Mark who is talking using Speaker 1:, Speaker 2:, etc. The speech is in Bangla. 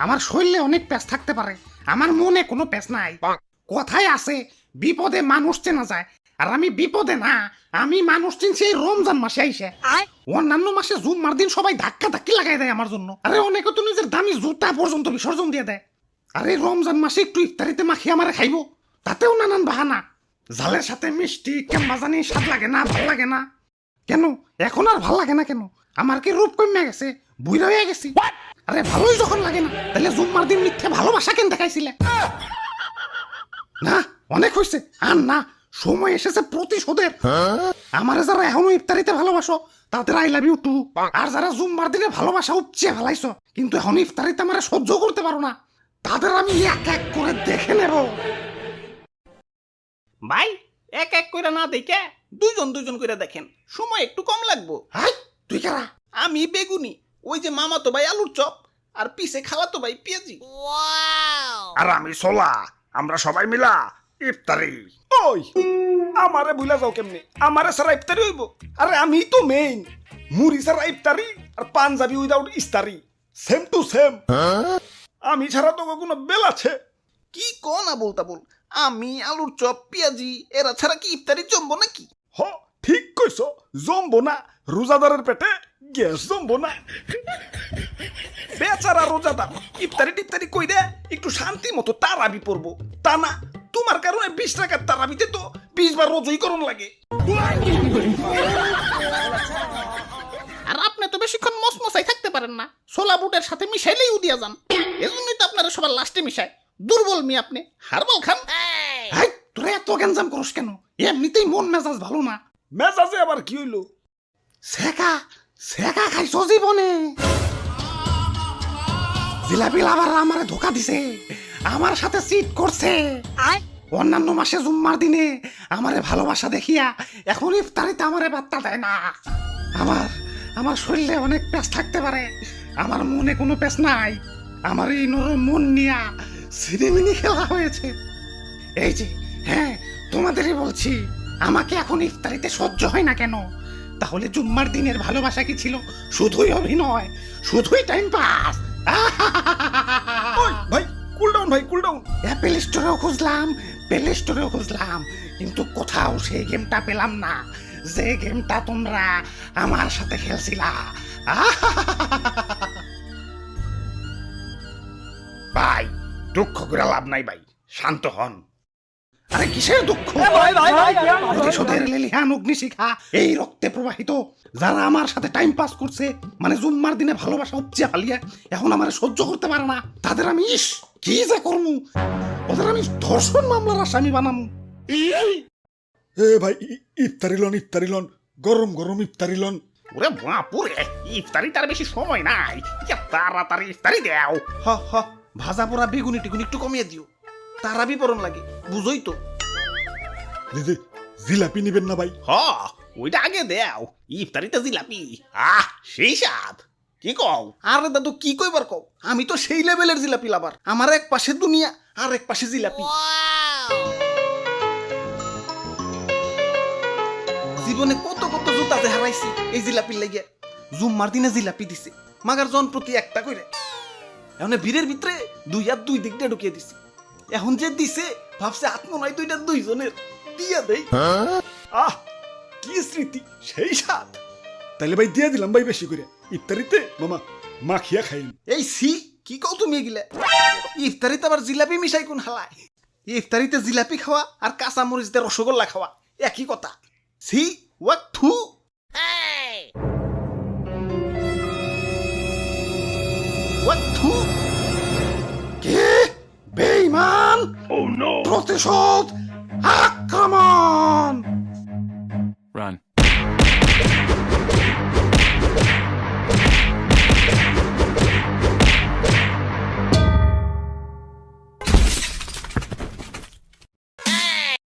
Speaker 1: আমার শরীরে অনেক প্যাঁচ থাকতে পারে, আমার মনে কোনো প্যাঁচ নাই। কথায় আছে বিপদে মানুষ চেনা যায়, আর আমি বিপদে না, আমি মানুষ চিনছি এই রমজান মাসে আইসে। অন্যান্য মাসে জুম্মার দিন সবাই ধাক্কা ধাক্কি লাগাই দেয় আমার জন্য, আরে অনেকে তো নিজের দামি জুতা পর্যন্ত বিসর্জন দিয়ে দেয়। আরে রমজান মাসে একটু ইফতারিতে মাখিয়ে আমারে খাইবো, তাতেও নানান বাহানা। জালের সাথে মিষ্টি কেমন জানি স্বাদ লাগে না, ভাল লাগে না। কেন এখন আর ভাল লাগে না কেন? আমার কি রূপ কমে গেছে, বুইরা হয়ে গেছি? আরে ভালোই যখন লাগে না, তাহলে জুম্মার দিন মিথ্যে ভালোবাসা কেন দেখাইছিলে? না অনেক হয়েছে, আর না, সময় এসেছে প্রতিশোধের। আমারে যারা এখনো ইফতারিতে ভালোবাসো তাদের আই লাভ ইউ টু, আর যারা জুম্মার দিনে ভালোবাসা উপচে ফেলাইছো কিন্তু এখন ইফতারিতে আমারে সহ্য করতে পারো না, তাদের আমি এক এক করে দেখে নেব।
Speaker 2: ভাই এক এক করে না দেখে দুইজন দুইজন করে দেখেন, সময় একটু কম লাগবো।
Speaker 1: হাই তুই কারা?
Speaker 2: আমি বেগুনি, ওই যে মামাতো ভাই আলুর চপ, আর পিছে খালাতো ভাই পেঁয়াজি।
Speaker 3: আর আমি সোলা, আমরা সবাই মিলা ইফতারি।
Speaker 4: ওই আমারে ভুলা যাও কেমনে? আমারে সারা ইফতারি হইব? আরে আমি তো মেইন, মুড়ি সারা ইফতারি আর পাঞ্জাবি উইদাউট ইস্তারি, সেম টু সেম। আমি ছাড়া তো কোনো বেল আছে?
Speaker 2: কি কো না বলতা বল, আমি আলুর চপ পেঁয়াজি এরা ছাড়া কি ইফতারি জমবো নাকি?
Speaker 4: হ ঠিক কইছ, জমবো না, রোজাদারের পেটে গ্যাস জমবো না। বেচারা রোজাদার ইফতারি টিফতারি কইরে একটু শান্তি মতো তারাবি পড়বো, তা না তোমার কারণে 20 টাকার তারাবিতে তো 20 বার রোজই করণ লাগে।
Speaker 2: আর আপনি তো বেশিক্ষণ মসমসাই থাকতে পারেন না, ছোলা বুটের সাথে মিশাইলেই উদিয়া যান। এজন্যই তো আপনারা সবার লাস্টে মিশায়। দুর্বল মি আপনি, হারবাল খান।
Speaker 1: হাই তোরা এত গ্যাঞ্জাম করস কেন? এমনিতেই মন মেজাজ ভালো না।
Speaker 4: মেজাজে আবার কি হইলো?
Speaker 1: সেকা সেকা খাইছো জীবনে? জিলাপি লাভার আমারে ধোকা দিছে, আমার সাথে চিট করছে। অন্যান্য মাসে জুম্মার দিনে আমারে ভালোবাসা দেখিয়া এখন ইফতারিতে আমারে বার্তা দেয় না। আমার আমার শরীরে অনেক প্যাঁচ থাকতে পারে, আমার মনে কোনো প্যাঁচ নাই। আমার এই নরম মন নিয়া সিনেমিনি খেলা হয়েছে। এই যে হ্যাঁ, তোমাদেরই বলছি, আমাকে এখন ইফতারিতে সহ্য হয় না কেন? তাহলে জুম্মার দিনের ভালোবাসা কি ছিল শুধুই অভিনয়, শুধুই টাইম পাস?
Speaker 4: ওই ভাই কুল ডাউন, ভাই কুল ডাউন।
Speaker 1: অ্যাপেল স্টোরেও খুঁজলাম, প্লে স্টোরেও খুঁজলাম, কিন্তু কোথাও সেই গেমটা পেলাম না, যে গেমটা তোমরা আমার সাথে খেলছিলা।
Speaker 3: ভাই দুঃখ করে লাভ নাই ভাই, শান্ত হন।
Speaker 1: আরে কিসের দুঃখ? প্রতিশোধের লেলিহান অগ্নিশিখা এই রক্তে প্রবাহিত। যারা আমার সাথে টাইম পাস করছে, মানে জুম্মার দিনে ভালোবাসা উপচে ফালিয়ে এখন আমার সহ্য করতে পারে না, তাদের আমি কি যে করমু, ওদের আমি ধর্ষণ মামলার আসামি বানামু।
Speaker 4: এ ভাই ইফতারি লন, ইফতারি লন, গরম গরম ইফতারি লন।
Speaker 2: ওরে বাপুরে, ইফতারি তার বেশি সময় নাই, তাড়াতাড়ি ইফতারি দেও। হ হ, ভাজা পোড়া বেগুনি টিগুনি একটু কমিয়ে দিও, তারাবি পরন লাগে, বুঝোই তো।
Speaker 4: দিদি জিলাপি নিবেন না ভাই?
Speaker 2: হ ওইটা আগে দেও, ইফতারিতে জিলাপি, সেই স্বাদ। কি কও? আরে দাদু কি কইবার কও, আমি তো সেই লেভেলের জিলাপি লাভার। আমার এক পাশে দুনিয়া আর এক পাশে জিলাপি। জীবনে কত কত জুতা যে হারাইছি এই জিলাপির লাগিয়া। জুম্মার দিনে জিলাপি দিছে মাগার জন প্রতি একটা কইরে, এখন ভিড়ের ভিতরে 2 হাত 2 দিক দিয়ে ঢুকিয়ে দিছে। এখন যে দিছে ভাবছে আত্মনয় দুইটা দুইজনের, দিয়া দেই।
Speaker 4: আহ কি স্মৃতি, সেই স্বাদ। তাইলে ভাই দিয়ে দিলাম ভাই বেশি করে, ইফতারিতে মামা মাখিয়া খাইন।
Speaker 2: এই সি কি কও তুমি এগুলা? ইফতারিতে আবার জিলাপি মিশাই কোন হালায়? ইফতারিতে জিলাপি খাওয়া আর কাঁচা মরিচ দিয়ে রসগোল্লা খাওয়া একই কথা। সি ওয়াক থু। ওয়াক থু।
Speaker 1: কে বেঈমান? প্রতিশোধ, আক্রমণ!